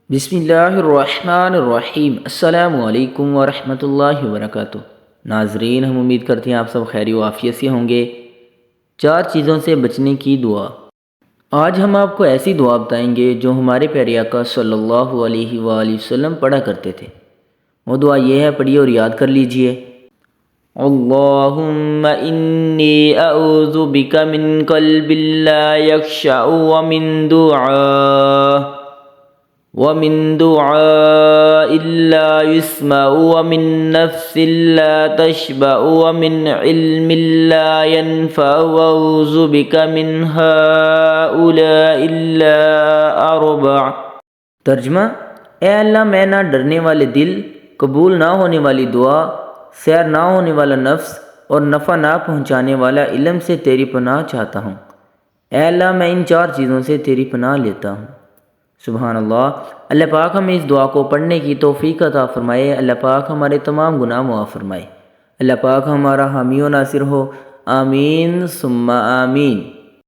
بسم اللہ الرحمن الرحیم۔ السلام علیکم ورحمۃ اللہ وبرکاتہ۔ ناظرین، ہم امید کرتے ہیں آپ سب خیر و عافیت سے ہوں گے۔ 4 چیزوں سے بچنے کی دعا۔ آج ہم آپ کو ایسی دعا بتائیں گے جو ہمارے پیارے آقا صلی اللہ علیہ وآلہ وسلم پڑھا کرتے تھے۔ وہ دعا یہ ہے، پڑھیے اور یاد کر لیجئے۔ اللہم انی اعوذ بک من قلب لا یخشع ومن دعاء لا يسمع ومن نفس لا تشبع ومن علم لا ينفع واعوذ بك من هؤلاء الا اربع۔ ترجمہ: اے اللہ، میں نہ ڈرنے والے دل، قبول نہ ہونے والی دعا، سیر نہ ہونے والا نفس اور نفع نہ پہنچانے والا علم سے تیری پناہ چاہتا ہوں۔ اے اللہ، میں ان 4 چیزوں سے تیری پناہ لیتا ہوں۔ سبحان اللہ۔ اللہ پاک ہمیں اس دعا کو پڑھنے کی توفیق عطا فرمائے۔ اللہ پاک ہمارے تمام گناہ معاف فرمائے۔ اللہ پاک ہمارا حامی و ناصر ہو، آمین ثم آمین۔